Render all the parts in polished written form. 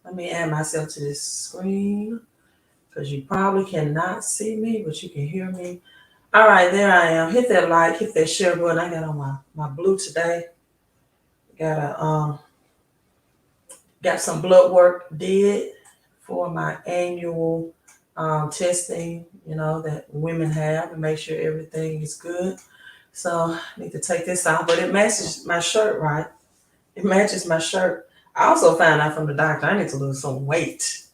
Let me add myself to this screen because you probably cannot see me, but you can hear me. All right, there I am. Hit that like, hit that share button. I got on my blue today. Got some blood work did for my annual testing, that women have and make sure everything is good. So I need to take this out, but it matches my shirt, right? It matches my shirt. I also found out from the doctor I need to lose some weight.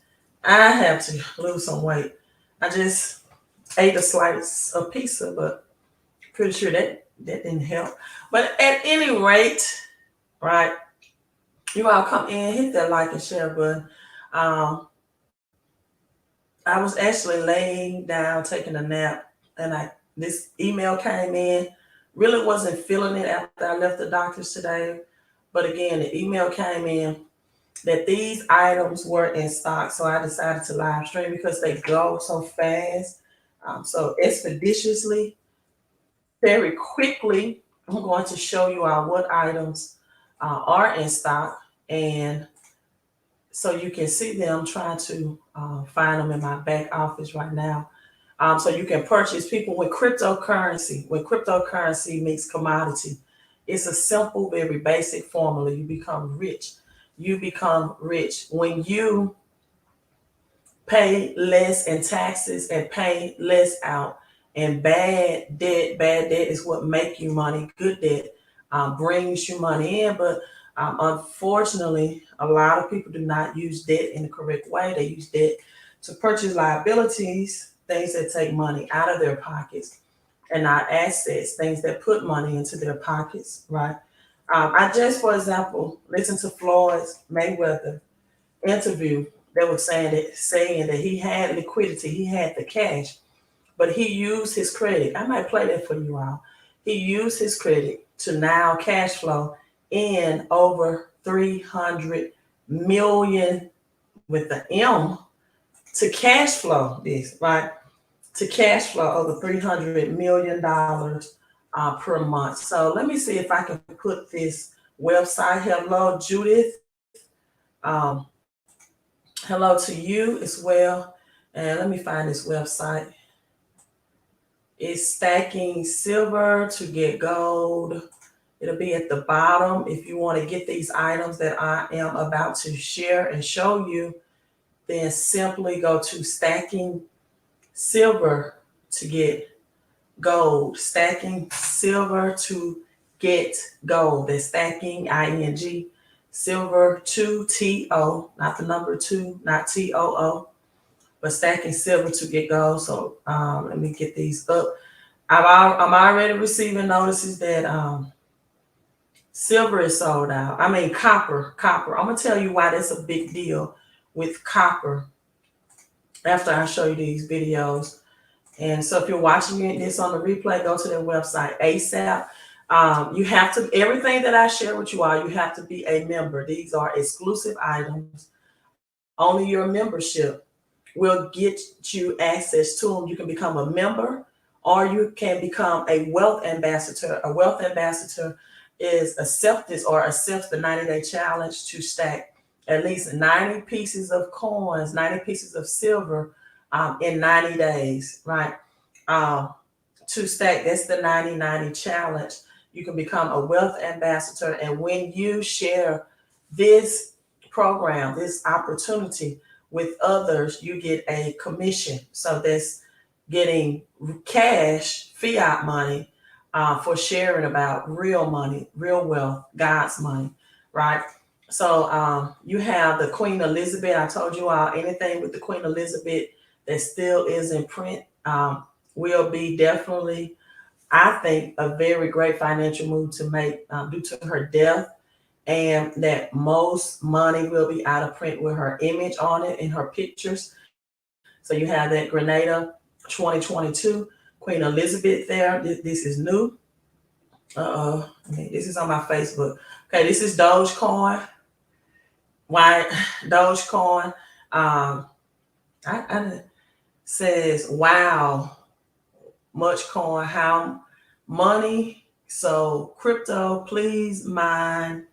I have to lose some weight. I just ate a slice of pizza, but pretty sure that didn't help. But at any rate, right, you all come in, hit that like and share button. Um, I was actually laying down taking a nap, and this email came in. Really wasn't feeling it after I left the doctor's today, but again, the email came in that these items were in stock, so I decided to live stream because they go so fast, so expeditiously, very quickly. I'm going to show you all what items are in stock, and so you can see them. Trying to find them in my back office right now. So you can purchase people with cryptocurrency. When cryptocurrency meets commodity, it's a simple, very basic formula. You become rich. You become rich when you pay less in taxes and pay less out. And bad debt is what make you money. Good debt brings you money in, but unfortunately, a lot of people do not use debt in the correct way. They use debt to purchase liabilities, things that take money out of their pockets, and not assets, things that put money into their pockets, right? I just, for example, listened to Floyd's Mayweather interview. They were saying that he had liquidity, he had the cash, but he used his credit. I might play that for you all. He used his credit to now cash flow in over 300 million with the M to cash flow this, right? To cash flow over $300 million per month. So let me see if I can put this website. Hello, Judith. Um, Hello to you as well. And let me find this website. It's stacking silver to get gold. It'll be at the bottom if you want to get these items that I am about to share and show you. Then simply go to stacking silver to get gold. Stacking silver to get gold. That's stacking ing silver 2TO, not the number 2, not TOO, but stacking silver to get gold. So let me get these up. I'm already receiving notices that silver is sold out. I mean copper. I'm gonna tell you why that's a big deal with copper after I show you these videos. And so if you're watching this on the replay, go to their website ASAP. You have to, everything that I share with you all, you have to be a member. These are exclusive items. Only your membership will get you access to them. You can become a member or you can become a wealth ambassador. A wealth ambassador is accepts the 90-day challenge to stack at least 90 pieces of coins, 90 pieces of silver in 90 days, right? Um, to stack, that's the 90-90 challenge. You can become a wealth ambassador. And when you share this program, this opportunity with others, you get a commission. So that's getting cash, fiat money, for sharing about real money, real wealth, God's money, right? So you have the Queen Elizabeth. I told you all anything with the Queen Elizabeth that still is in print will be definitely, I think, a very great financial move to make due to her death, and that most money will be out of print with her image on it and her pictures. So you have that Grenada 2022 Queen Elizabeth there. This is new. This is on my Facebook. Okay, this is Dogecoin. Why Dogecoin? I says wow, much coin, how money. So crypto, please mine.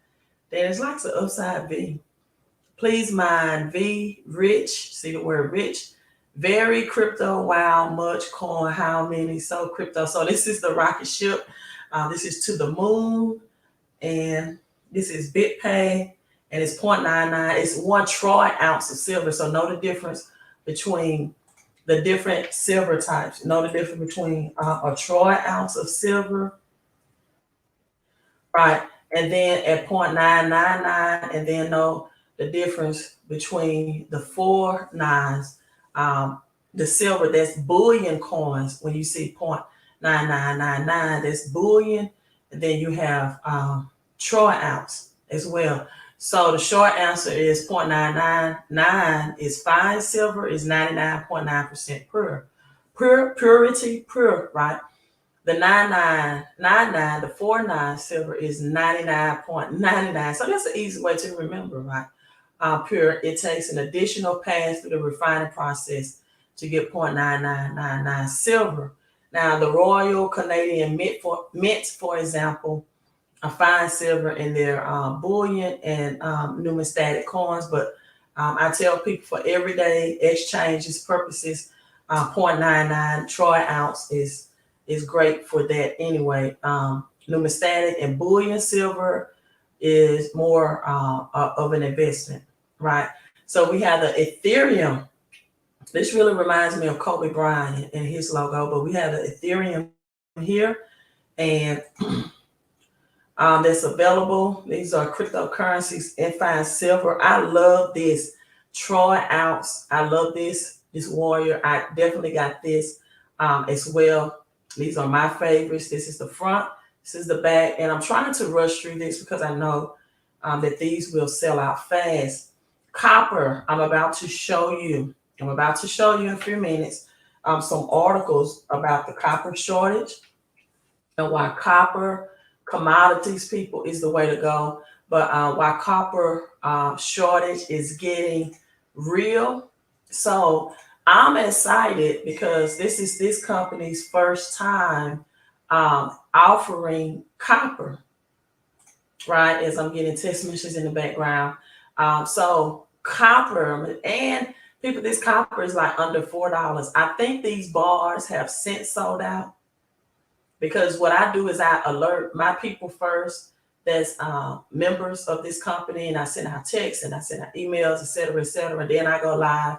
There's lots of upside V. Please mind V rich. See the word rich. Very crypto. Wow, much coin. How many? So crypto. So this is the rocket ship. This is to the moon, and this is BitPay, and it's 0.99. It's 1 troy ounce of silver. So know the difference between the different silver types. Know the difference between a troy ounce of silver, right? And then at 0.999, and then know the difference between the 4 9s, the silver, that's bullion coins. When you see 0.9999, that's bullion. And then you have troy ounce as well. So the short answer is 0.999 is fine silver, is 99.9% pure. Purity, pure, right? The 9999, the 49 silver is 99.99. So that's an easy way to remember, right? Pure, it takes an additional pass through the refining process to get 0.9999 silver. Now, the Royal Canadian Mint, for example, a fine silver in their bullion and numismatic coins. But I tell people for everyday exchanges purposes, 0.99 troy ounce is great for that anyway. Numismatic and bullion silver is more of an investment, right? So we have the Ethereum. This really reminds me of Kobe Bryant and his logo, but we have the Ethereum here, and that's available. These are cryptocurrencies in fine silver. I love this troy ounce. I love this warrior. I definitely got this as well. These are my favorites. This is the front. This is the back. And I'm trying to rush through this because I know that these will sell out fast. Copper, I'm about to show you. I'm about to show you in a few minutes some articles about the copper shortage and why copper commodities, people, is the way to go. But why copper shortage is getting real. So I'm excited because this is this company's first time offering copper, right? As I'm getting text messages in the background. So copper, and people, this copper is like under $4. I think these bars have since sold out, because what I do is I alert my people first that's members of this company, and I send out texts and I send out emails, et cetera, et cetera. And then I go live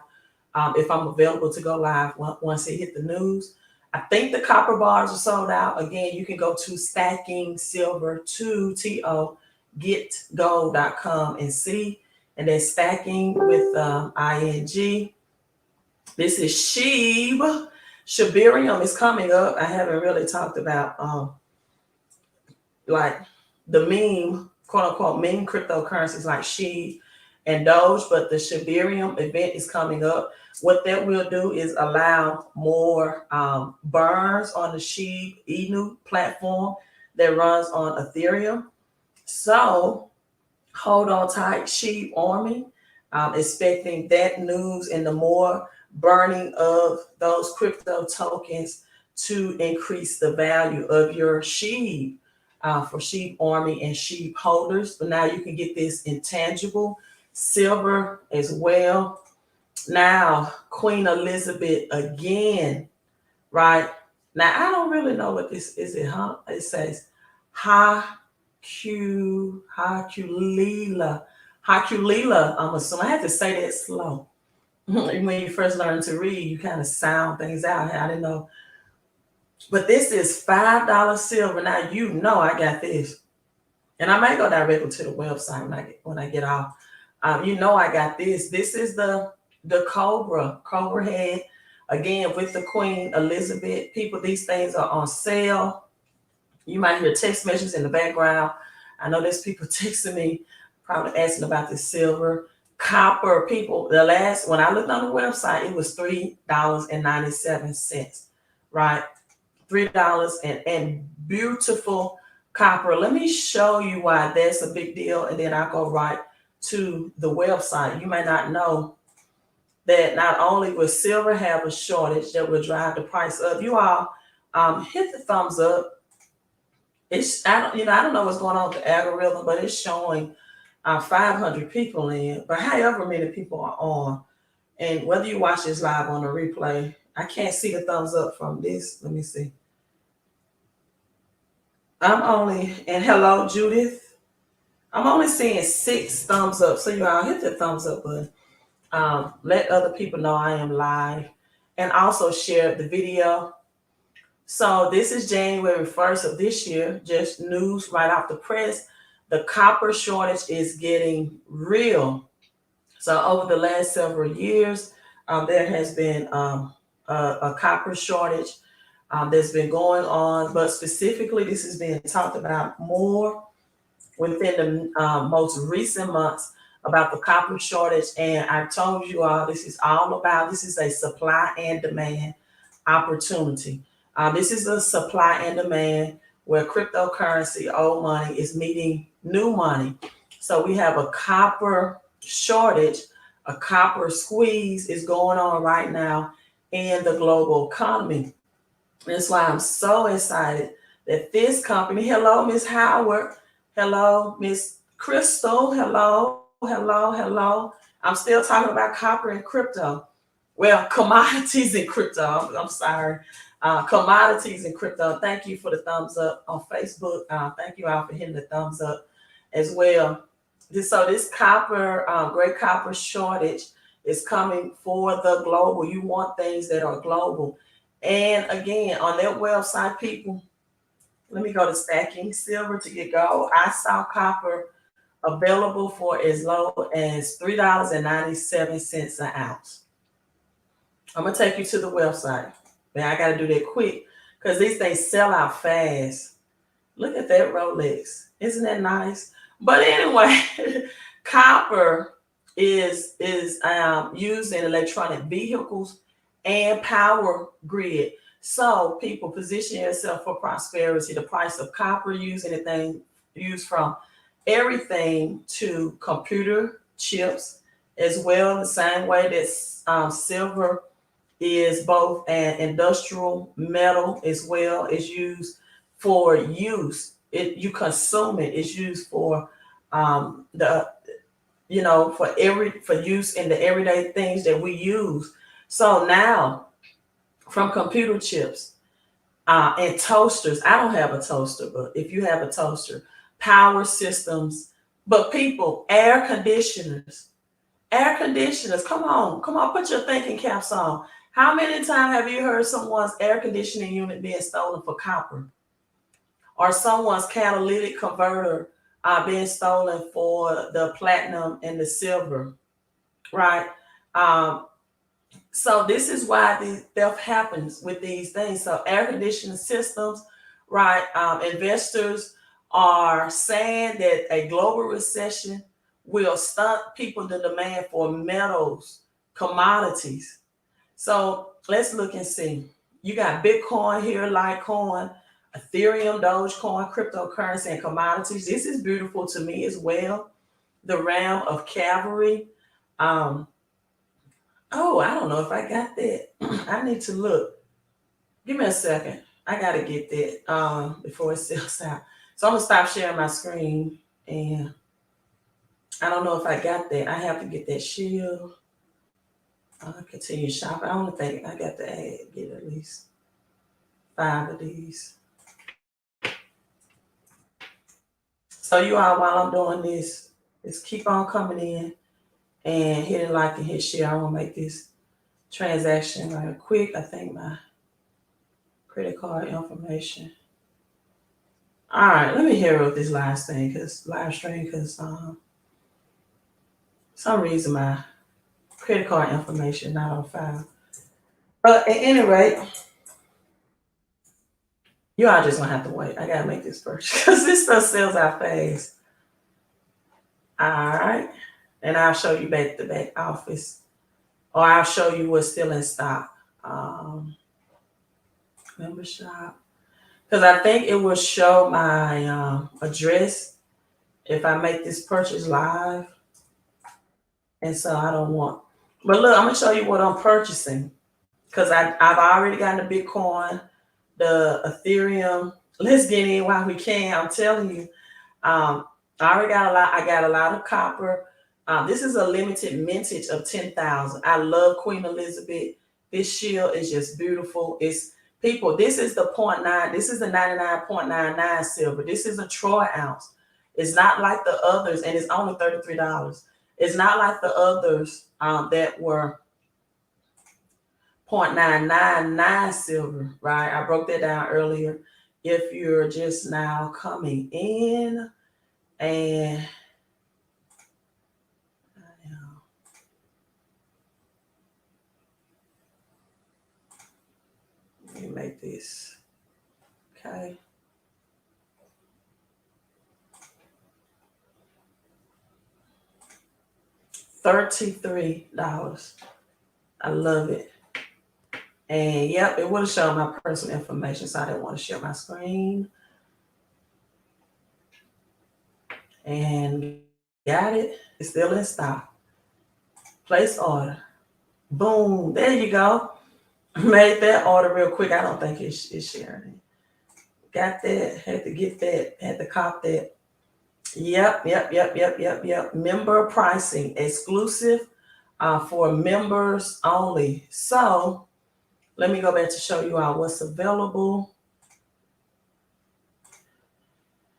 if I'm available to go live once it hit the news. I think the copper bars are sold out. Again, you can go to Stacking Silver 2 TO getgold.com and see. And then Stacking with ING. This is SHIB. Shibarium is coming up. I haven't really talked about like the meme, quote unquote, meme cryptocurrencies like SHIB and Doge, but the Shibarium event is coming up. What that will do is allow more burns on the SHIB Inu platform that runs on Ethereum. So hold on tight, SHIB Army. Expecting that news and the more burning of those crypto tokens to increase the value of your SHIB for SHIB Army and SHIB holders. But now you can get this intangible silver as well. Now, Queen Elizabeth again, right? Now, I don't really know what this is. It says Hakulila. Hakulila, I'm assuming. I had to say that slow. When you first learn to read, you kind of sound things out. I didn't know. But this is $5 silver. Now, you know I got this. And I may go directly to the website when I get off. You know I got this. This is the Cobra head. Again, with the Queen Elizabeth. People, these things are on sale. You might hear text messages in the background. I know there's people texting me, probably asking about this silver. Copper, people, when I looked on the website, it was $3.97, right? $3 and beautiful copper. Let me show you why that's a big deal, and then I'll go right to the website. You may not know that not only will silver have a shortage that will drive the price up. You all hit the thumbs up. I don't know what's going on with the algorithm, but it's showing 500 people in, but however many people are on, and whether you watch this live on a replay, I can't see the thumbs up from this. Let me see. And hello, Judith. I'm only seeing 6 thumbs up. So you all hit the thumbs up button. Let other people know I am live, and also share the video. So this is January 1st of this year, just news right off the press. The copper shortage is getting real. So over the last several years, there has been a copper shortage that's been going on, but specifically this is being talked about more within the most recent months about the copper shortage. And I've told you all, this is a supply and demand opportunity. This is a supply and demand where cryptocurrency, old money, is meeting new money. So we have a copper shortage, a copper squeeze is going on right now in the global economy. That's why I'm so excited that this company, hello, Miss Howard, hello, Miss Crystal, hello. I'm still talking about copper and crypto. Well, commodities and crypto. I'm sorry. Commodities and crypto. Thank you for the thumbs up on Facebook. Thank you all for hitting the thumbs up as well. So this copper, great copper shortage is coming for the global. You want things that are global. And again, on that website, people, let me go to Stacking Silver to get gold. I saw copper available for as low as $3.97 an ounce. I'm going to take you to the website. Now, I got to do that quick because these things sell out fast. Look at that Rolex. Isn't that nice? But anyway, copper is used in electronic vehicles and power grid. So people, position yourself for prosperity. The price of copper used from everything to computer chips as well. The same way that silver is both an industrial metal as well as used for use. You consume it. It's used for for use in the everyday things that we use. So now, from computer chips and toasters, I don't have a toaster, but if you have a toaster, power systems, but people, air conditioners, come on, put your thinking caps on. How many times have you heard someone's air conditioning unit being stolen for copper? Or someone's catalytic converter being stolen for the platinum and the silver, right? So this is why the theft happens with these things. So air conditioning systems, right? Investors are saying that a global recession will stunt people the demand for metals, commodities. So let's look and see. You got Bitcoin here, Litecoin, Ethereum, Dogecoin, cryptocurrency, and commodities. This is beautiful to me as well. The realm of cavalry. Oh, I don't know if I got that. I need to look. Give me a second. I got to get that before it sells out. So I'm going to stop sharing my screen. And I don't know if I got that. I have to get that shield. I'll continue shopping. I don't think I got to get at least 5 of these. So you all, while I'm doing this, just keep on coming in and hitting like and hit share. I want to make this transaction right quick. I think my credit card information. All right, let me hear with this live stream because some reason my credit card information not on file. But at any rate, you all just gonna have to wait. I gotta make this purchase because this stuff sells out fast. All right, and I'll show you back the back office, or I'll show you what's still in stock. Member shop, because I think it will show my address if I make this purchase live, and so I don't want. But look, I'm gonna show you what I'm purchasing because I've already gotten the Bitcoin, the Ethereum. Let's get in while we can. I'm telling you, I already got a lot. I got a lot of copper. This is a limited mintage of 10,000. I love Queen Elizabeth. This shield is just beautiful. It's people. This is the point nine. This is the 99.99 silver. This is a troy ounce. It's not like the others, and it's only $33. It's not like the others that were 0.999 silver, right? I broke that down earlier. If you're just now coming in and let me make this okay. $33. I love it. And yep, it would have shown my personal information, so I didn't want to share my screen. And got it. It's still in stock. Place order. Boom. There you go. Made that order real quick. I don't think it's sharing it. Got that. Had to get that. Had to cop that. Yep. Member pricing. Exclusive for members only. So let me go back to show you all what's available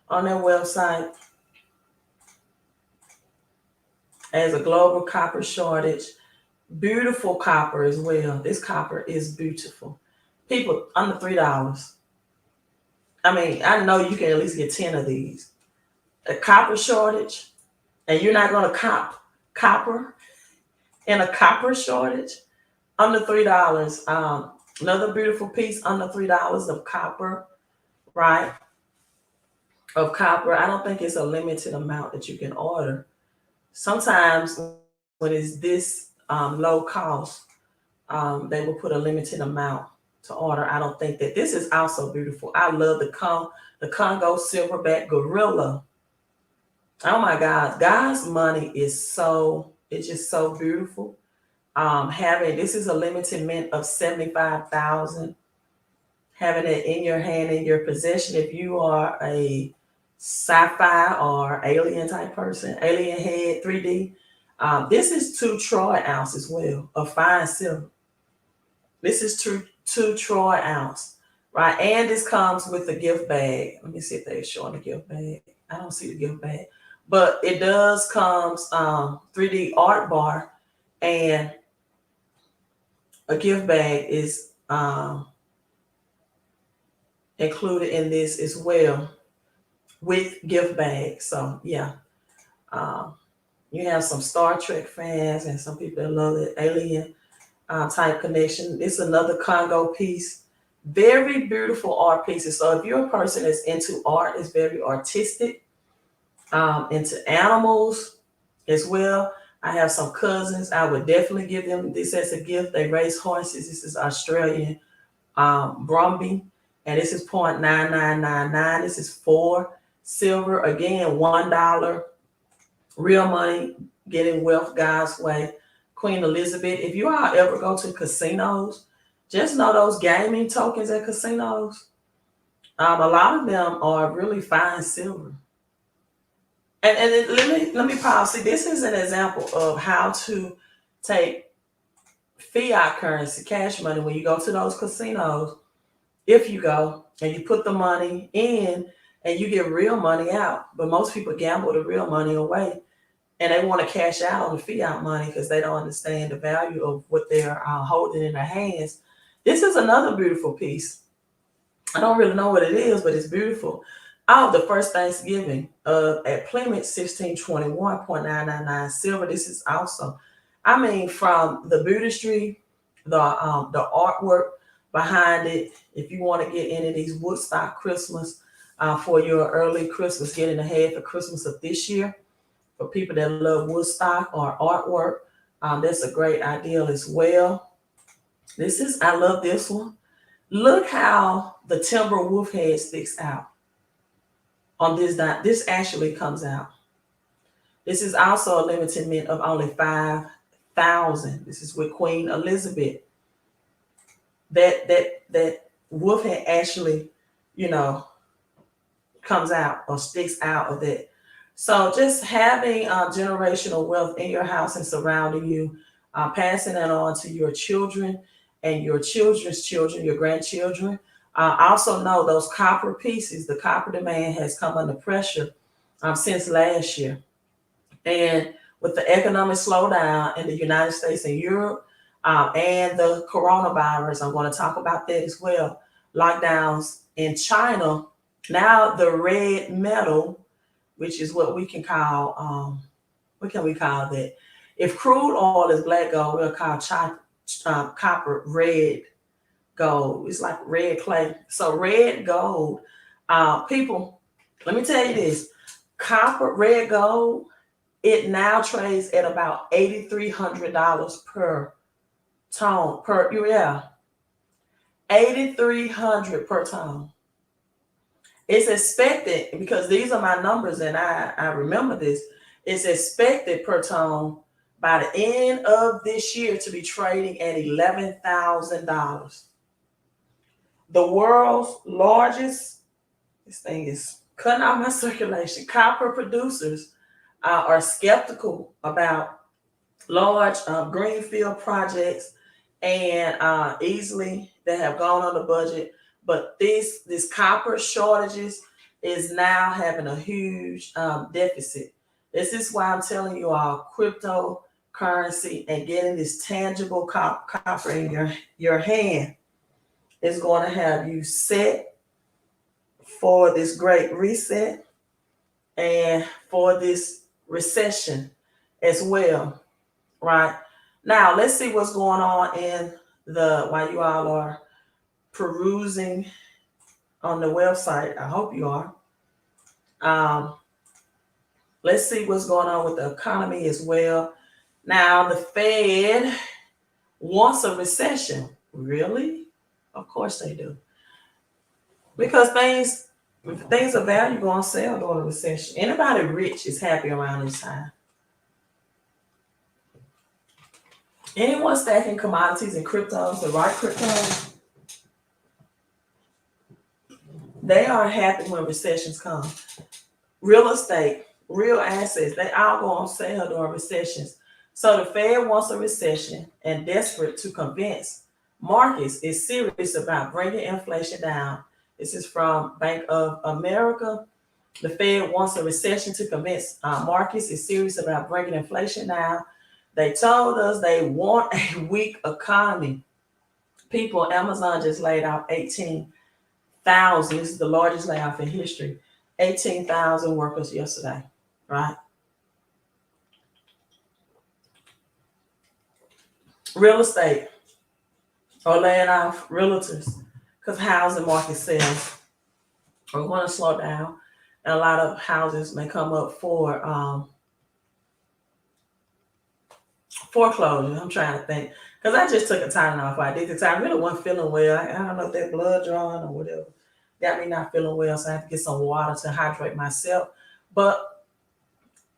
on their website. As a global copper shortage, beautiful copper as well. This copper is beautiful. People under $3. I mean, I know you can at least get 10 of these. A copper shortage, and you're not going to cop copper in a copper shortage under $3. Another beautiful piece under $3 of copper, right? Of copper. I don't think it's a limited amount that you can order. Sometimes when it's this low cost, they will put a limited amount to order. I don't think that this is also beautiful. I love the Congo silverback gorilla. Oh my God, God's money is it's just so beautiful. This is a limited mint of 75,000. Having it in your hand, in your possession, if you are a sci-fi or alien type person, alien head 3D. This is 2 troy ounce as well of fine silver. This is two troy ounce, right? And this comes with a gift bag. Let me see if they're showing the gift bag. I don't see the gift bag, but it does comes 3D art bar, and a gift bag is included in this as well with gift bag. So yeah, you have some Star Trek fans and some people that love the alien type connection. It's another Congo piece. Very beautiful art pieces. So if you're a person that's into art, it's very artistic, into animals as well. I have some cousins. I would definitely give them this as a gift. They raise horses. This is Australian Brumby, and this is 0.9999. This is 4 silver. Again, $1. Real money, getting wealth God's way. Queen Elizabeth. If you all ever go to casinos, just know those gaming tokens at casinos. A lot of them are really fine silver. And let me pause. See, this is an example of how to take fiat currency, cash money, when you go to those casinos. If you go and you put the money in and you get real money out, but most people gamble the real money away, and they want to cash out on the fiat money because they don't understand the value of what they're holding in their hands. This is another beautiful piece. I don't really know what it is, but it's beautiful. Oh, the first Thanksgiving at Plymouth, 1621.999 silver. This is also, I mean, from the beautistry, the artwork behind it. If you want to get into these Woodstock Christmas for your early Christmas, getting ahead for Christmas of this year, for people that love Woodstock or artwork, that's a great ideal as well. I love this one. Look how the timber wolf head sticks out on this dot. This actually comes out. This is also a limited mint of only 5,000. This is with Queen Elizabeth. That wolf head actually, comes out or sticks out of that. So just having generational wealth in your house and surrounding you, passing it on to your children and your children's children, your grandchildren. Also know those copper pieces, the copper demand has come under pressure since last year. And with the economic slowdown in the United States and Europe, and the coronavirus, I'm going to talk about that as well. Lockdowns in China, now the red metal, which is what we can call, what can we call that? If crude oil is black gold, we'll call copper red gold. It's like red clay. So red gold, people, let me tell you this: copper red gold, it now trades at about $8,300 per ton per, yeah, 8,300 per ton. It's expected, because these are my numbers and I remember this. It's expected per ton by the end of this year to be trading at $11,000. The world's largest, this thing is cutting out my circulation, copper producers are skeptical about large greenfield projects and easily that have gone on the budget. But this copper shortages is now having a huge deficit. This is why I'm telling you all, cryptocurrency and getting this tangible copper in your hand is going to have you set for this great reset and for this recession as well. Right now, let's see what's going on in while you all are perusing on the website. I hope you are. Let's see what's going on with the economy as well. Now, the Fed wants a recession. Really? Of course they do. Because things of value going to sell during a recession. Anybody rich is happy around this time. Anyone stacking commodities and cryptos, the right cryptos, they are happy when recessions come. Real estate, real assets, they all go on sale during recessions. So the Fed wants a recession and desperate to convince markets is serious about bringing inflation down. This is from Bank of America. The Fed wants a recession to convince markets is serious about bringing inflation down. They told us they want a weak economy. People, Amazon just laid off 18,000. This is the largest layoff in history. 18,000 workers yesterday, right? Real estate are laying off realtors because housing market sales are going to slow down. And a lot of houses may come up for foreclosure. I'm trying to think, because I just took a Tylenol before I did this. I really wasn't feeling well. I don't know if that blood drawing or whatever got me not feeling well, so I have to get some water to hydrate myself. But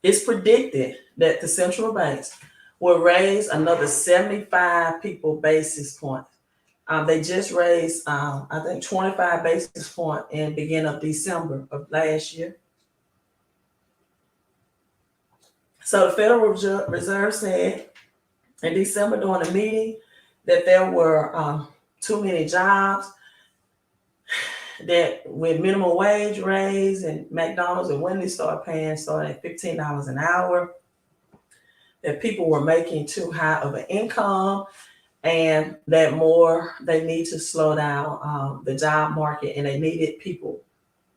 it's predicted that the central banks will raise another 75 basis points. They just raised, I think, 25 basis points in beginning of December of last year. So the Federal Reserve said in December during the meeting that there were too many jobs, that with minimum wage raise and McDonald's and Wendy's starting at $15 an hour, that people were making too high of an income, and that they need to slow down the job market, and they needed people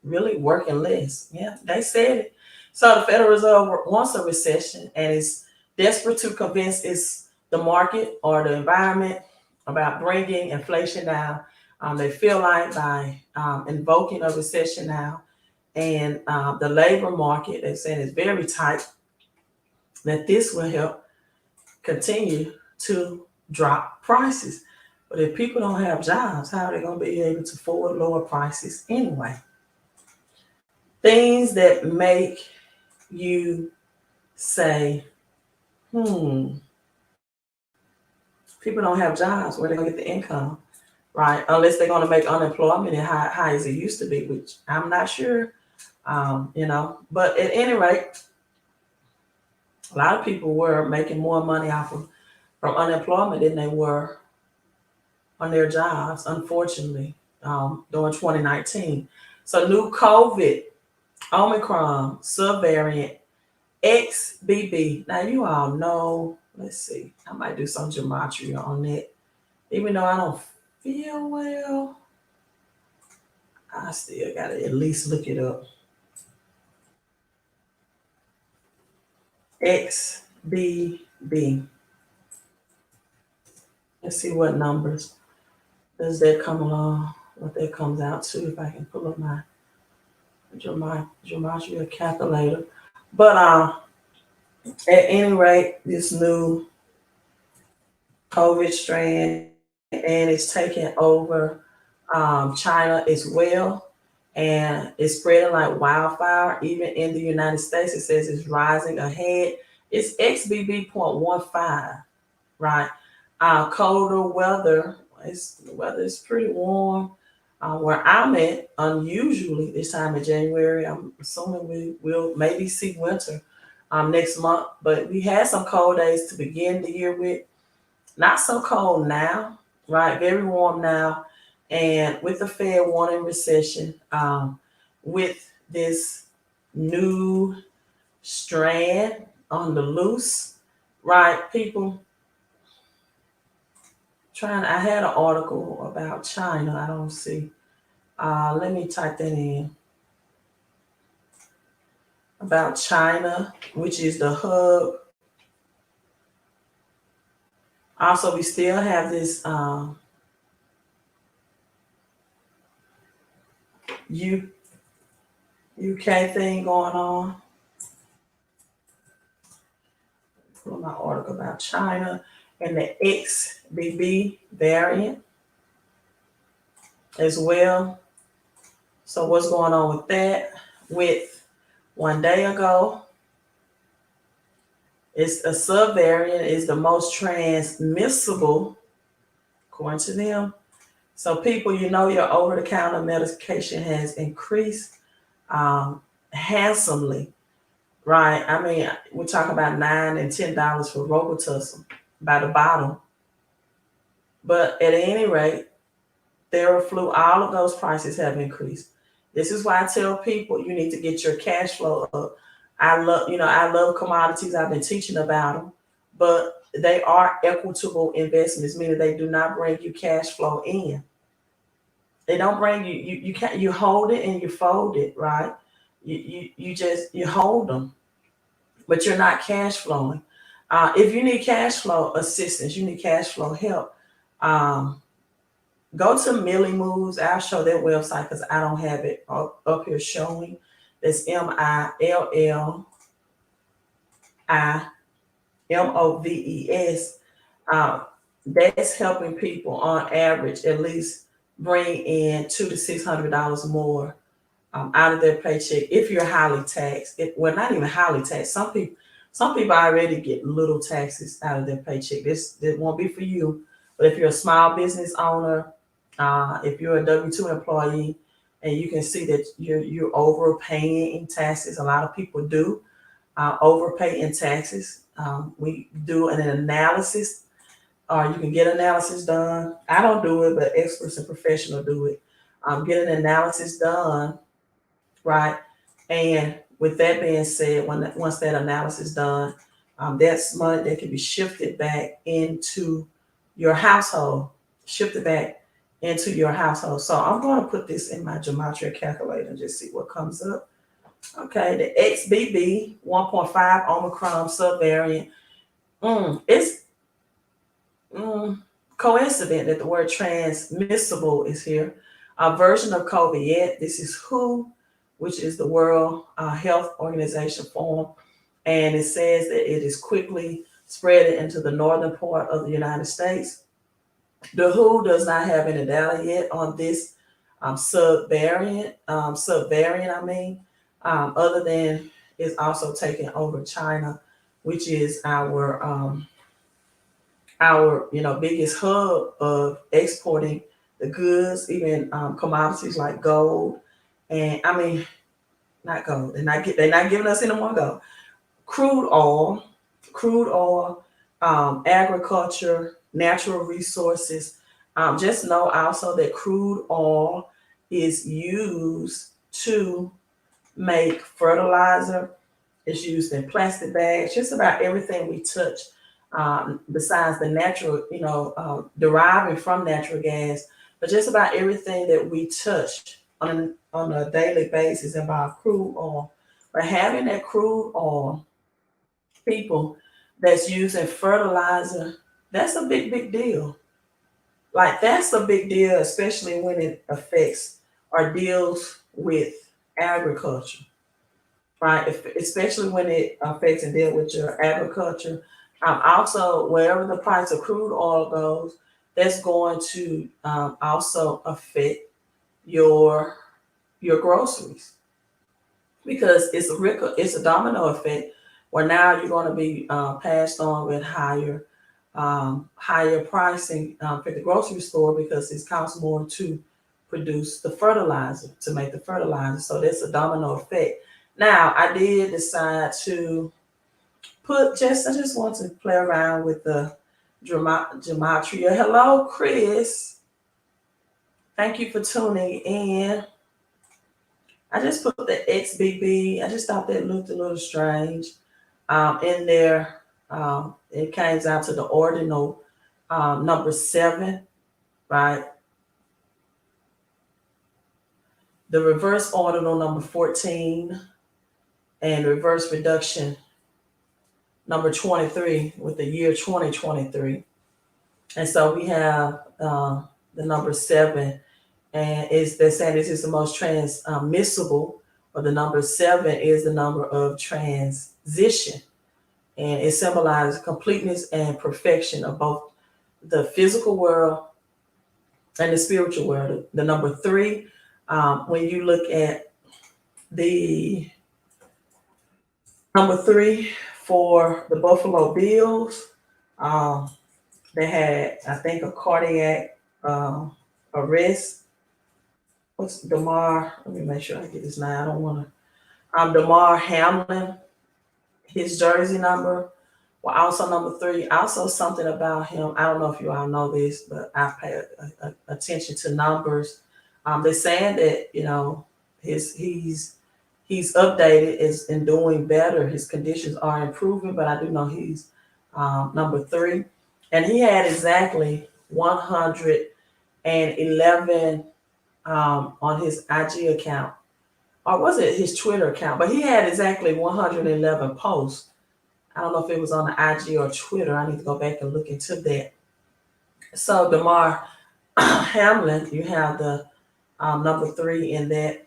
really working less. Yeah, they said it. So the Federal Reserve wants a recession and is desperate to convince the market or the environment about bringing inflation down. They feel like by invoking a recession now, and the labor market, they're saying, is very tight, that this will help continue to drop prices. But if people don't have jobs, how are they going to be able to afford lower prices anyway? Things that make you say, people don't have jobs, where they going to get the income, right? Unless they're going to make unemployment as high as it used to be, which I'm not sure But at any rate, a lot of people were making more money off of from unemployment than they were on their jobs, unfortunately, during 2019. So new COVID, Omicron, subvariant, XBB. Now you all know, let's see, I might do some gematria on that. Even though I don't feel well, I still gotta at least look it up. XBB. Let's see what numbers does that come along, what that comes out to, if I can pull up my gematria calculator. But at any rate, this new COVID strand and it's taking over China as well. And it's spreading like wildfire. Even in the United States, it says it's rising ahead. It's XBB.15, right? Colder weather. The weather is pretty warm. Where I'm at, unusually this time of January, I'm assuming we will maybe see winter next month. But we had some cold days to begin the year with. Not so cold now, right? Very warm now. And with the Fed warning recession, with this new strand on the loose, right? People I had an article about China. I don't see. Let me type that in. About China, which is the hub. Also, we still have this UK thing going on. Put my article about China and the XBB variant as well. So what's going on with that? With 1 day ago, it's a subvariant, is the most transmissible, according to them. So people, your over-the-counter medication has increased handsomely, right? I mean, we're talking about $9 and $10 for Robitussin by the bottle. But at any rate, Theraflu, all of those prices have increased. This is why I tell people you need to get your cash flow up. I love commodities. I've been teaching about them, but they are equitable investments, meaning they do not bring you cash flow in. They don't bring you can't, you hold it and you fold it, right? You hold them, but you're not cash flowing. If you need cash flow assistance, you need cash flow help. Go to Millie Moves. I'll show their website because I don't have it up here showing. That's MILLIMOVES. That's helping people on average at least bring in $200 to $600 more out of their paycheck if you're highly taxed. Well, not even highly taxed. Some people already get little taxes out of their paycheck. This won't be for you. But if you're a small business owner, if you're a W-2 employee, and you can see that you're overpaying in taxes, a lot of people do overpay in taxes. We do an analysis, or you can get analysis done. I don't do it, but experts and professionals do it. Get an analysis done, right? And with that being said, once that analysis is done, that's money that can be shifted back into your household. Shifted back into your household. So I'm going to put this in my gematria calculator and just see what comes up. Okay, the XBB 1.5 Omicron subvariant. It's coincident that the word transmissible is here. A version of COVID yet. This is WHO, which is the World Health Organization form. And it says that it is quickly spreading into the northern part of the United States. The WHO does not have any data yet on this subvariant, other than it's also taking over China, which is our biggest hub of exporting the goods, even commodities like gold. And I mean, not gold. They're not giving us any more gold. Crude oil, crude oil, agriculture, natural resources. Just know also that crude oil is used to make fertilizer. It's used in plastic bags. Just about everything we touch, besides the natural, deriving from natural gas, but just about everything that we touch on a daily basis involves crude oil. But having that crude oil, people that's using fertilizer, that's a big deal. Like that's a big deal, especially when it affects or deals with agriculture, right? Especially when it affects and deals with your agriculture. Also, wherever the price of crude oil goes, that's going to also affect your your groceries because it's a domino effect where now you're going to be passed on with higher pricing for the grocery store because it costs more to produce the fertilizer to make the fertilizer. So that's a domino effect. Now I did decide to I just want to play around with the gematria. Hello, Chris. Thank you for tuning in. I just put the XBB. I just thought that looked a little strange in there. It came out to the ordinal number 7, right? The reverse ordinal number 14 and reverse reduction number 23 with the year 2023. And so we have the number 7, and they're saying this is the most transmissible, or the number 7 is the number of transition. And it symbolizes completeness and perfection of both the physical world and the spiritual world. The number 3, when you look at the number 3 for the Buffalo Bills, they had, I think, a cardiac arrest. What's Damar? Let me make sure I get his name. I don't want to. Damar Hamlin, his jersey number. Well, also number 3. Also something about him. I don't know if you all know this, but I pay attention to numbers. They're saying that he's updated is and doing better. His conditions are improving, but I do know he's number 3, and he had exactly 111 on his IG account, or was it his Twitter account? But he had exactly 111 posts. I don't know if it was on the IG or Twitter. I need to go back and look into that. So Damar Hamlin, you have the number 3 in that,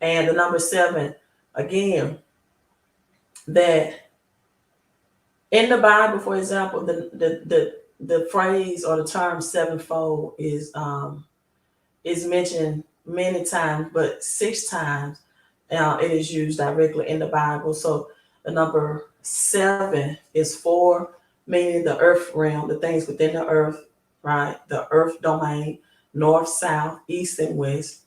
and the number 7 again. That in the Bible, for example, the phrase or the term sevenfold is mentioned many times, but 6 times it is used directly in the Bible. So the number 7 is 4, meaning the earth realm, the things within the earth, right? The earth domain, north, south, east, and west,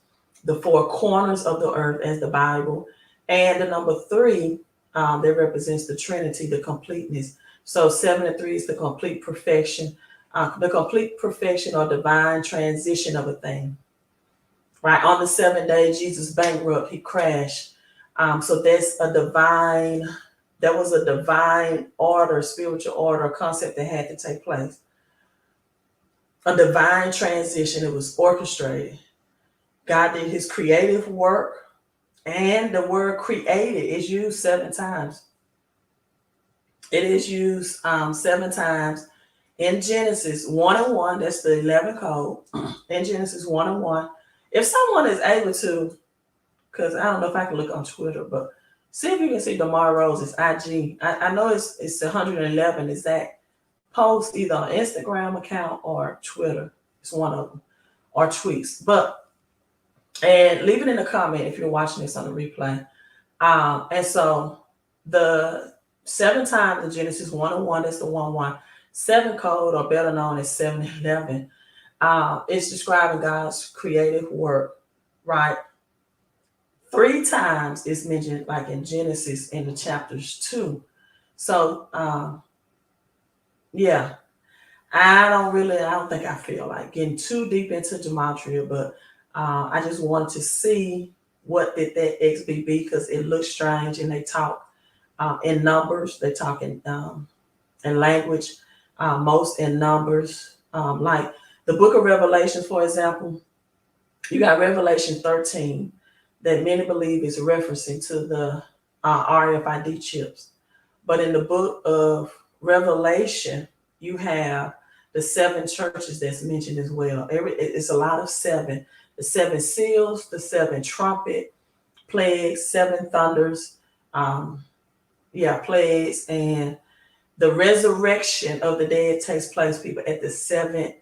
the 4 corners of the earth as the Bible. And the number 3, that represents the Trinity, the completeness. So 7 and 3 is the complete perfection or divine transition of a thing. Right, on the 7th day, Jesus bankrupt, he crashed. So that was a divine order, spiritual order, concept that had to take place. A divine transition, it was orchestrated. God did his creative work, and the word created is used 7 times. It is used 7 times in Genesis 1:1. That's the 11 code. In Genesis 1:1. If someone is able to, because I don't know if I can look on Twitter, but see if you can see DeMar Rose's IG. I know it's 111 exact posts either on Instagram account or Twitter. It's one of them, or tweets. And leave it in the comment if you're watching this on the replay. And so the 7 times in Genesis 1:1, that's the 1:1. 7 code, or better known as 711, it's describing God's creative work, right? 3 times it's mentioned, like in Genesis in the chapters 2. So yeah, I don't think I feel like getting too deep into gematria, but I just wanted to see what did that XBB, because it looks strange, and they talk in numbers. They talk in language, most in numbers. Like the book of Revelation, for example, you got Revelation 13 that many believe is referencing to the RFID chips. But in the book of Revelation, you have the 7 churches that's mentioned as well. It's a lot of 7. The 7 seals, the 7 trumpet, plagues, 7 thunders, plagues, and the resurrection of the dead takes place, people, at the 7th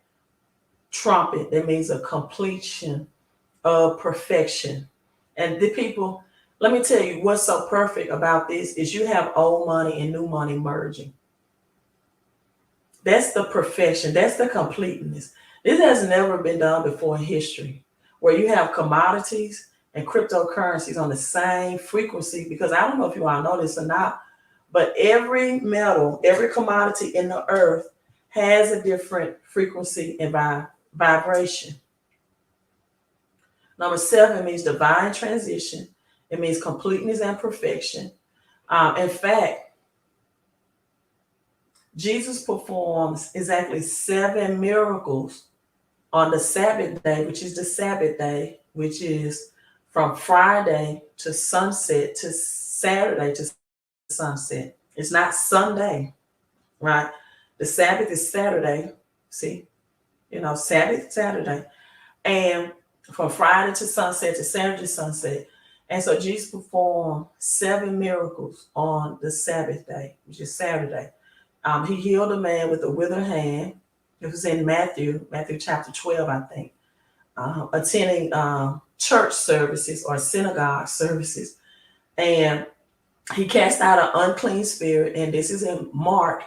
trumpet. That means a completion of perfection. And the people, let me tell you what's so perfect about this is you have old money and new money merging. That's the perfection. That's the completeness. This has never been done before in history, where you have commodities and cryptocurrencies on the same frequency. Because I don't know if you all know this or not, but every metal, every commodity in the earth has a different frequency and vibration. Number 7 means divine transition. It means completeness and perfection. In fact, Jesus performs exactly 7 miracles on the Sabbath day, which is the Sabbath day, which is from Friday to sunset to Saturday to sunset. It's not Sunday, right? The Sabbath is Saturday. See, Sabbath, Saturday. And from Friday to sunset to Saturday to sunset. And so Jesus performed 7 miracles on the Sabbath day, which is Saturday. He healed a man with a withered hand. It was in Matthew chapter 12, I think. Attending church services or synagogue services. And he cast out an unclean spirit. And this is in Mark.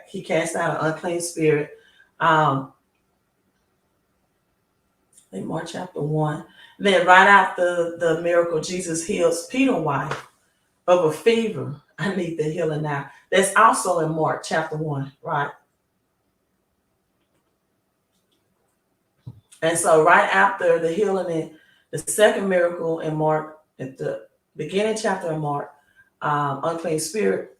He cast out an unclean spirit. In Mark chapter 1. Then right after the miracle, Jesus heals Peter's wife of a fever. I need the healing now. That's also in Mark chapter 1, right? And so right after the healing, in the second miracle in Mark, at the beginning chapter in Mark, unclean spirit,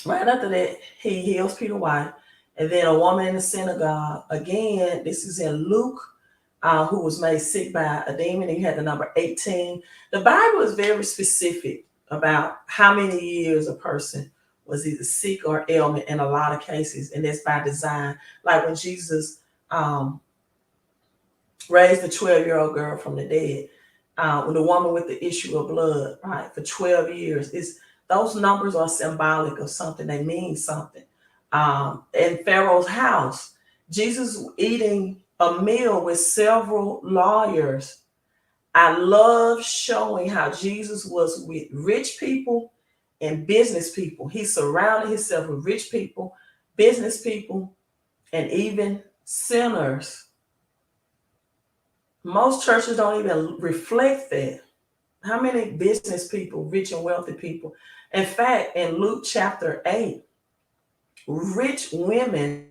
right after that, he heals Peter's wife. And then a woman in the synagogue, again, this is in Luke, who was made sick by a demon. He had the number 18. The Bible is very specific about how many years a person was either sick or ailment in a lot of cases, and that's by design. Like when Jesus raised the 12-year-old girl from the dead, with the woman with the issue of blood, right, for 12 years. Those numbers are symbolic of something. They mean something. In Pharaoh's house, Jesus eating a meal with several lawyers. I love showing how Jesus was with rich people and business people. He surrounded himself with rich people, business people, and even sinners. Most churches don't even reflect that. How many business people, rich and wealthy people? In fact, in Luke chapter 8, rich women,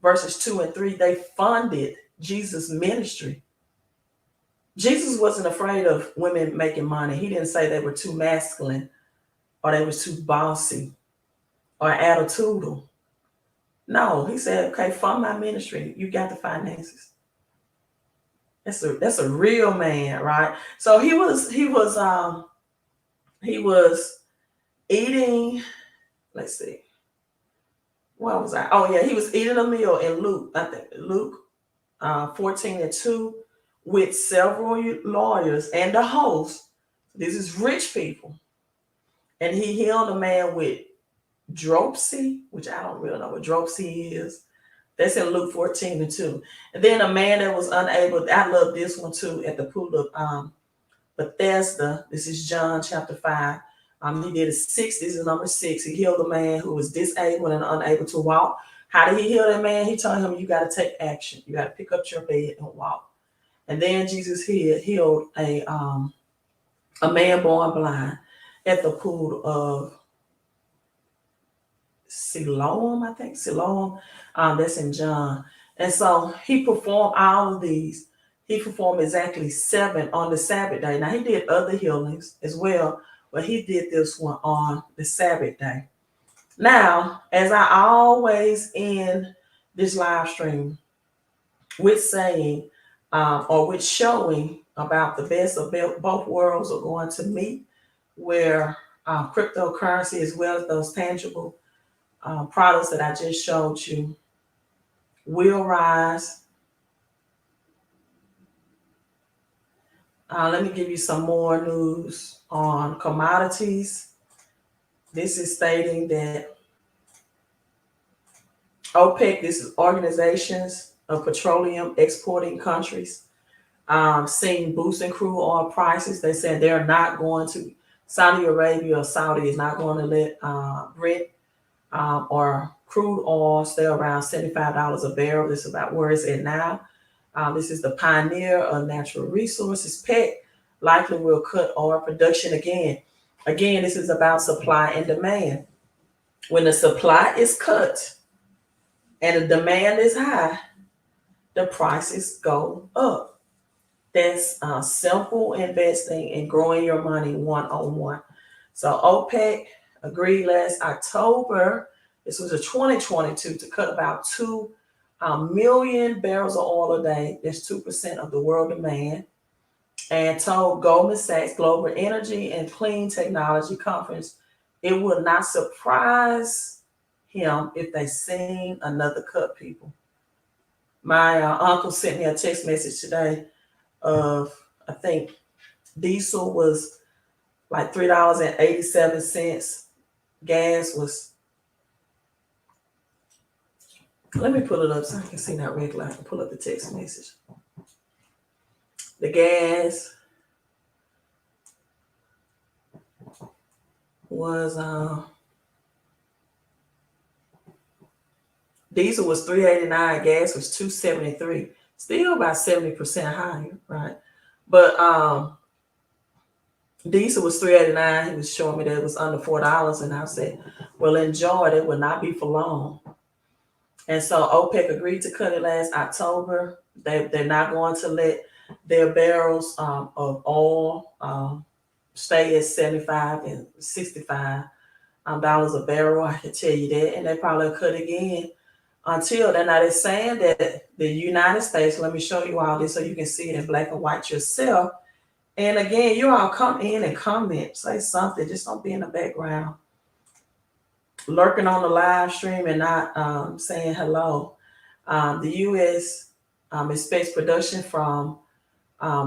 verses 2 and 3, they funded Jesus' ministry. Jesus wasn't afraid of women making money. He didn't say they were too masculine or they were too bossy or attitudinal. No, he said, okay, fund my ministry. You got the finances. That's a real man, right? So he was eating, let's see. What was I? Oh yeah, he was eating a meal in Luke, I think Luke 14 and 2 with several lawyers and a host. This is rich people. And he healed a man with dropsy, which I don't really know what dropsy is. That's in Luke 14 and 2. And then a man that was unable, I love this one too, at the pool of Bethesda. This is John chapter 5. He did a 6. This is number 6. He healed a man who was disabled and unable to walk. How did he heal that man? He told him, you got to take action. You got to pick up your bed and walk. And then Jesus healed a a man born blind at the pool of Siloam, I think Siloam. That's in John. And so he performed all of these. He performed exactly 7 on the Sabbath day. Now he did other healings as well, but he did this one on the Sabbath day. Now, as I always end this live stream with saying or with showing about the best of both worlds are going to meet, where cryptocurrency as well as those tangible products that I just showed you will rise. Let me give you some more news on commodities. This is stating that OPEC, this is organizations of petroleum exporting countries, seeing boosting crude oil prices. They said they're not going to, Saudi Arabia or Saudi is not going to let Brent or crude oil stay around $75 a barrel. This is about where it's at now. This is the pioneer of natural resources. PEC likely will cut oil production again. Again, this is about supply and demand. When the supply is cut and the demand is high, the prices go up. That's simple investing and growing your money one-on-one. So OPEC agreed last October, this was a 2022, to cut about 2 million barrels of oil a day. That's 2% of the world demand. And told Goldman Sachs Global Energy and Clean Technology Conference it would not surprise him if they seen another cut, people. My uncle sent me a text message today of, I think diesel was like $3.87. Gas was, let me pull it up so I can see that regular. I can pull up the text message. The gas was diesel was $3.89, gas was $2.73, still about 70% higher, right? But diesel was $3.89. He was showing me that it was under $4, and I said, well, enjoy it. It will not be for long. And so OPEC agreed to cut it last October. They're not going to let their barrels of oil stay at 75 and 65 dollars a barrel. I can tell you that. And they probably cut again until then. Now they're saying that the United States, let me show you all this so you can see it in black and white yourself. And again, you all come in and comment, say something. Just don't be in the background lurking on the live stream and not saying hello. The U.S. Expects production from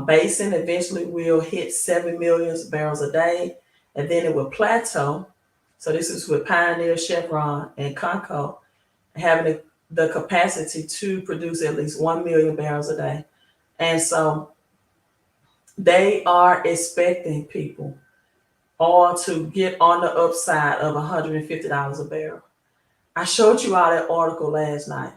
basin eventually will hit 7 million barrels a day, and then it will plateau. So this is with Pioneer, Chevron, and Conco having the capacity to produce at least 1 million barrels a day. And so they are expecting people all to get on the upside of $150 a barrel. I showed you all that article last night.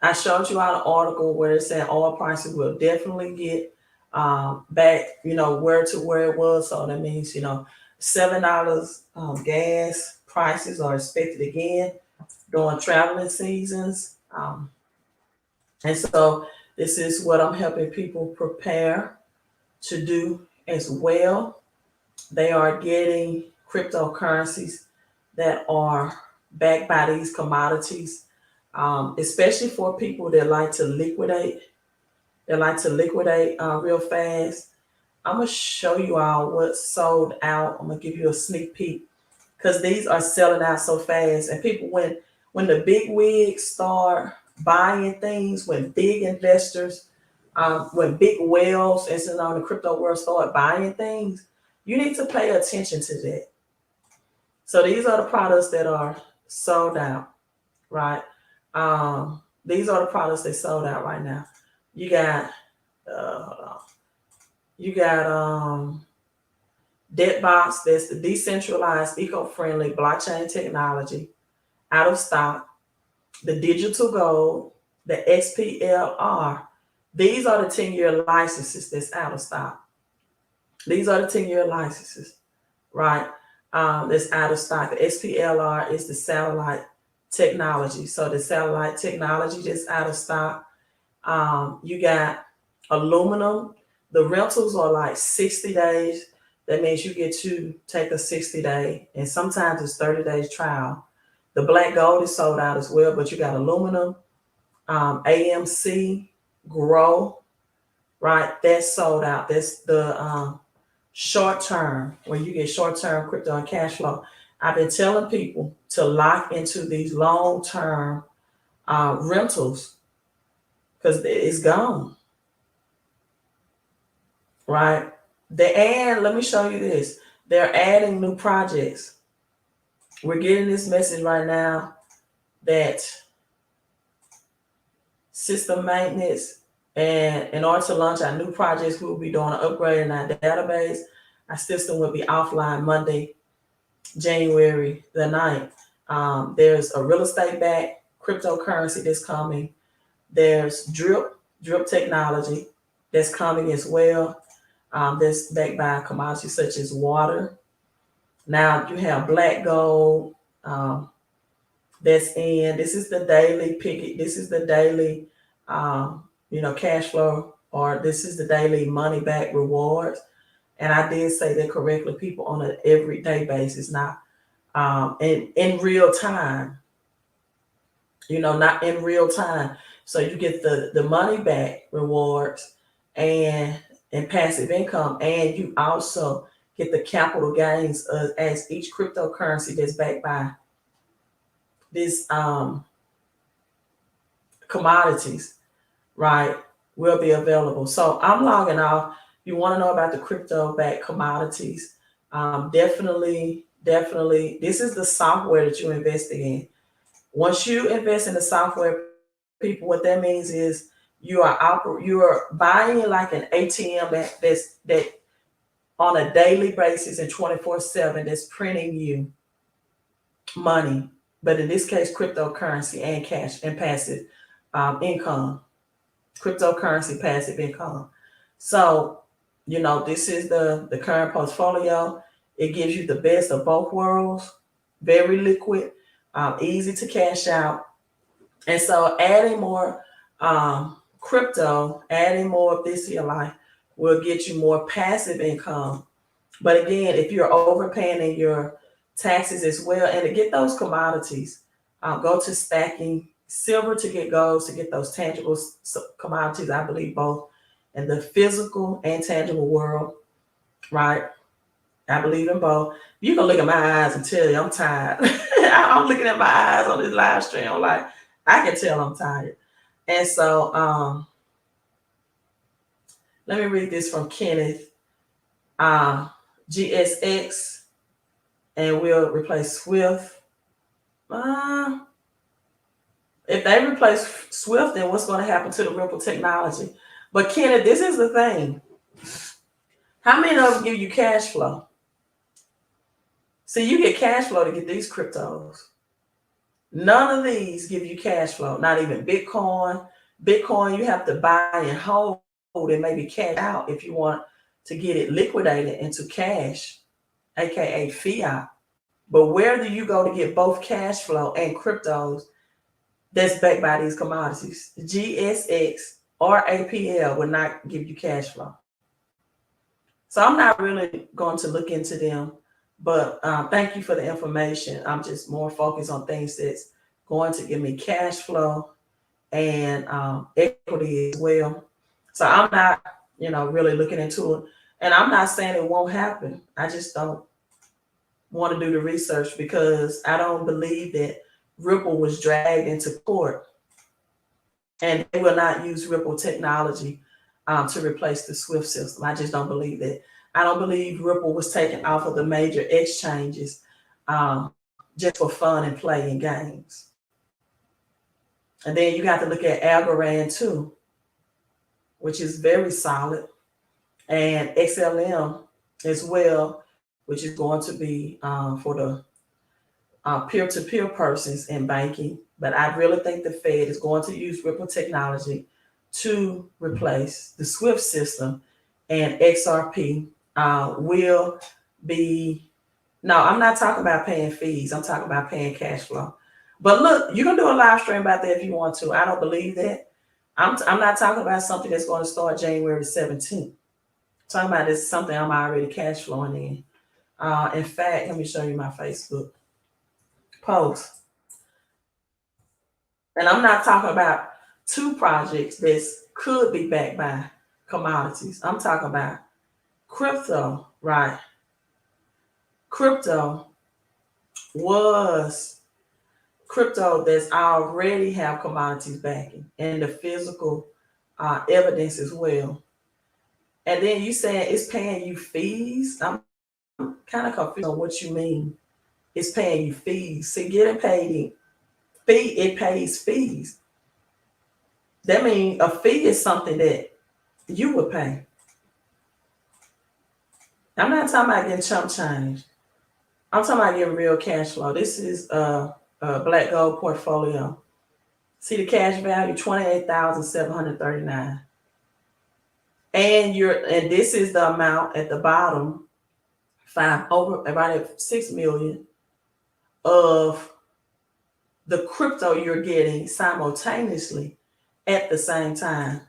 I showed you all the article where it said oil prices will definitely get back, where it was. So that means, $7 gas prices are expected again during traveling seasons. And so this is what I'm helping people prepare to do as well. They are getting cryptocurrencies that are backed by these commodities, especially for people that like to liquidate. They like to liquidate real fast. I'm going to show you all what's sold out. I'm going to give you a sneak peek because these are selling out so fast. And people, when the big wigs start buying things, when big investors, when big whales, as in on the crypto world, start buying things, you need to pay attention to that. So these are the products that are sold out, right? These are the products that sold out right now. You got, Debtbox, that's the decentralized, eco-friendly blockchain technology, out of stock. The digital gold, the XPLR. These are the 10-year licenses that's out of stock. These are the 10-year licenses, right? That's out of stock. The SPLR is the satellite technology. So the satellite technology that's out of stock. You got aluminum. The rentals are like 60 days. That means you get to take a 60-day, and sometimes it's 30 days trial. The black gold is sold out as well, but you got aluminum, AMC, Grow, right? That's sold out. That's the short term, where you get short term crypto and cash flow. I've been telling people to lock into these long term rentals because it's gone, right? And let me show you this. They're adding new projects. We're getting this message right now that system maintenance, and in order to launch our new projects, we will be doing an upgrade in our database. Our system will be offline Monday, January the 9th. There's a real estate backed cryptocurrency that's coming. There's drip technology that's coming as well. That's backed by commodities such as water. Now you have black gold. That's in. This is the daily picket. This is the daily, cash flow, or this is the daily money back rewards. And I did say that correctly, people on an everyday basis, not in real time. Not in real time. So you get the money back rewards and passive income, and you also get the capital gains as each cryptocurrency that's backed by this commodities, right, will be available. So I'm logging off. You want to know about the crypto backed commodities? Definitely. This is the software that you're investing in. Once you invest in the software, people, what that means is you are buying like an ATM that on a daily basis and 24/7 that's printing you money, but in this case, cryptocurrency and cash and passive income. Cryptocurrency, passive income. So, this is the current portfolio. It gives you the best of both worlds, very liquid, easy to cash out. And so adding more crypto, adding more of this to your life will get you more passive income. But again, if you're overpaying in your taxes as well, and to get those commodities, go to stacking silver to get gold, to get those tangible commodities. I believe both in the physical and tangible world, right? I believe in both. You can look at my eyes and tell you I'm tired. I'm looking at my eyes on this live stream. I'm like, I can tell I'm tired. And so let me read this from Kenneth. GSX, and we'll replace Swift. If they replace Swift, then what's going to happen to the Ripple technology? But Kenneth, this is the thing. How many of them give you cash flow? See, you get cash flow to get these cryptos. None of these give you cash flow, not even Bitcoin. Bitcoin, you have to buy and hold and maybe cash out if you want to get it liquidated into cash, aka fiat. But where do you go to get both cash flow and cryptos that's backed by these commodities? GSX or APL will not give you cash flow. So I'm not really going to look into them, but thank you for the information. I'm just more focused on things that's going to give me cash flow and equity as well. So I'm not, really looking into it. And I'm not saying it won't happen. I just don't want to do the research because I don't believe that Ripple was dragged into court, and they will not use Ripple technology to replace the Swift system. I just don't believe that. I don't believe Ripple was taken off of the major exchanges just for fun and play and games. And then you got to look at Algorand too, which is very solid, and XLM as well, which is going to be for the peer-to-peer persons in banking. But I really think the Fed is going to use Ripple technology to replace the SWIFT system and XRP will be, no, I'm not talking about paying fees. I'm talking about paying cash flow. But look, you can do a live stream about that if you want to. I don't believe that. I'm not talking about something that's going to start January 17th. Talking about this something I'm already cash flowing in. In fact, let me show you my Facebook post. And I'm not talking about two projects that could be backed by commodities. I'm talking about crypto, right? Crypto was crypto that's already have commodities backing and the physical evidence as well. And then you saying it's paying you fees. I'm kind of confused on what you mean. It's paying you fees. See, getting paid fee, it pays fees. That means a fee is something that you would pay. I'm not talking about getting chump change. I'm talking about getting real cash flow. This is a black gold portfolio. See the cash value, 28,739. And this is the amount at the bottom, about 6 million of the crypto you're getting simultaneously at the same time.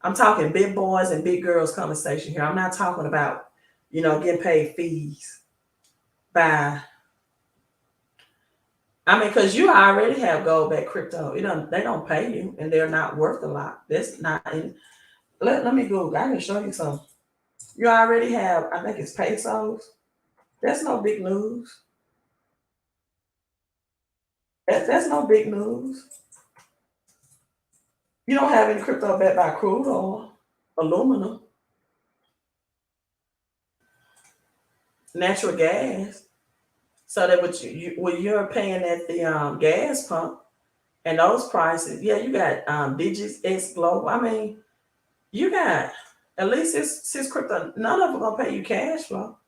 I'm talking big boys and big girls conversation here. I'm not talking about, getting paid fees by, because you already have gold back crypto. They don't pay you and they're not worth a lot. That's not in, let me Google. I can show you some. You already have, I think it's pesos. That's no big news. That's no big news. You don't have any crypto backed by crude oil, aluminum, natural gas. So that when you're paying at the gas pump and those prices, yeah, you got Digits X Global. You got at least since crypto, none of them gonna pay you cash flow.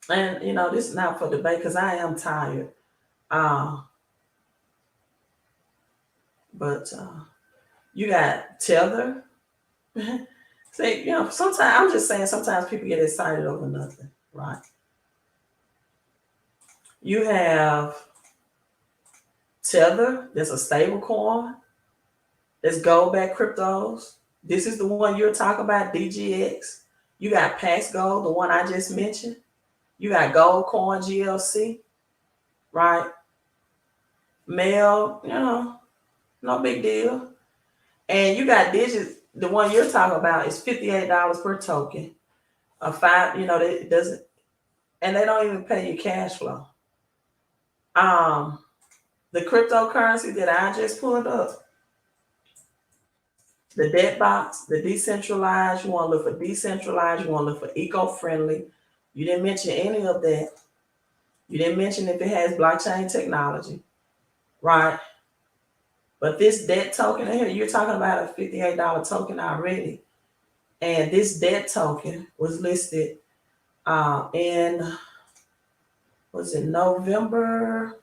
And this is not for debate because I am tired. But you got Tether. See, sometimes I'm just saying sometimes people get excited over nothing, right? You have Tether, there's a stable coin, there's gold back cryptos. This is the one you're talking about, DGX. You got Pax Gold, the one I just mentioned. You got Gold Coin GLC, right? Mail, no big deal. And you got Digits, the one you're talking about is $58 per token. A five, it doesn't, and they don't even pay you cash flow. The cryptocurrency that I just pulled up, the debt box, the decentralized, you want to look for decentralized, you want to look for eco-friendly. You didn't mention any of that. You didn't mention if it has blockchain technology, right? But this debt token in here, you're talking about a $58 token already. And this debt token was listed in, was it November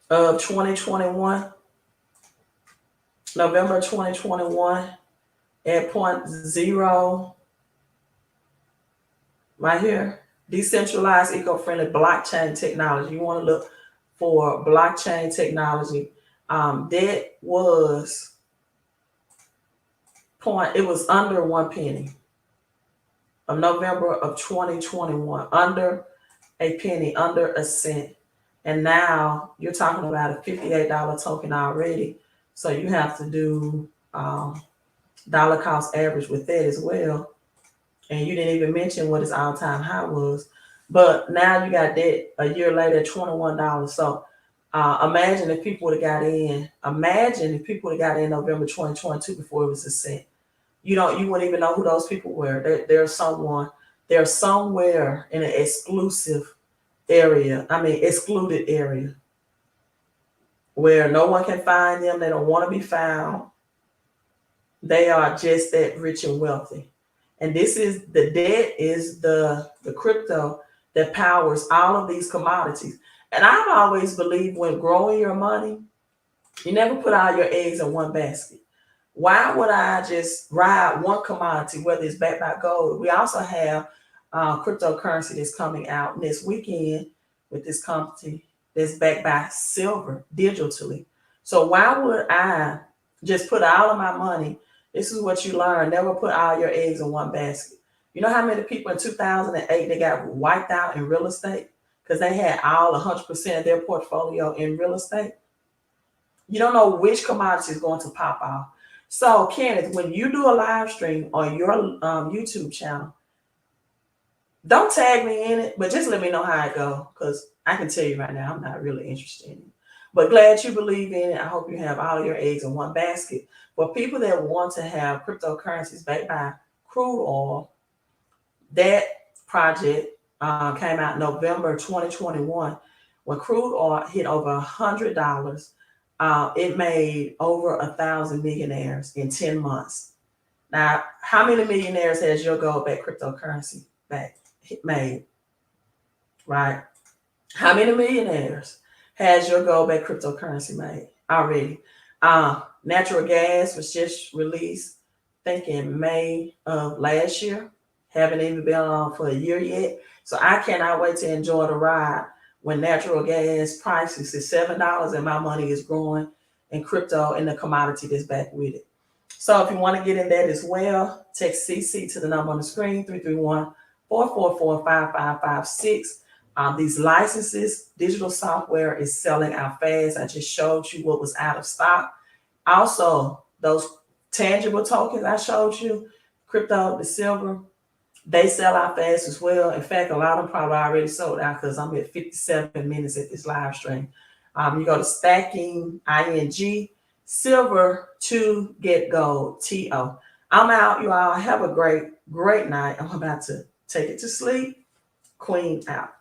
of 2021? November 2021 at 0.0, right here, decentralized eco-friendly blockchain technology. You want to look for blockchain technology. That was it was under 1 penny of November of 2021, under a penny, under a cent. And now you're talking about a $58 token already. So you have to do dollar cost average with that as well. And you didn't even mention what its all-time high was. But now you got that a year later at $21. So imagine if people would have got in. Imagine if people would have got in November 2022 before it was a cent. You wouldn't even know who those people were. They're somewhere in an exclusive area. Excluded area where no one can find them. They don't want to be found. They are just that rich and wealthy. And this is the debt is the crypto that powers all of these commodities. And I've always believed when growing your money, you never put all your eggs in one basket. Why would I just ride one commodity, whether it's backed by gold? We also have cryptocurrency that's coming out next weekend with this company that's backed by silver digitally. So why would I just put all of my money? This is what you learn. Never put all your eggs in one basket. You know how many people in 2008 they got wiped out in real estate because they had all 100% of their portfolio in real estate? You don't know which commodity is going to pop off. So, Kenneth, when you do a live stream on your YouTube channel, don't tag me in it, but just let me know how it goes, because I can tell you right now, I'm not really interested in it. But glad you believe in it. I hope you have all your eggs in one basket. For people that want to have cryptocurrencies backed by crude oil, that project came out November 2021. When crude oil hit over $100, it made over 1,000 millionaires in 10 months. Now, how many millionaires has your gold back cryptocurrency back made? Right? How many millionaires has your gold back cryptocurrency made already? Natural gas was just released, I think in May of last year. Haven't even been on for a year yet. So I cannot wait to enjoy the ride when natural gas prices is $7 and my money is growing in crypto and the commodity that's back with it. So if you want to get in that as well, text CC to the number on the screen, 331-444-5556. These licenses, digital software is selling out fast. I just showed you what was out of stock. Also, those tangible tokens I showed you, crypto, the silver, they sell out fast as well. In fact, a lot of them probably already sold out because I'm at 57 minutes at this live stream. You go to stacking, ING, silver to get gold, TO. I'm out, you all. Have a great night. I'm about to take it to sleep. Queen out.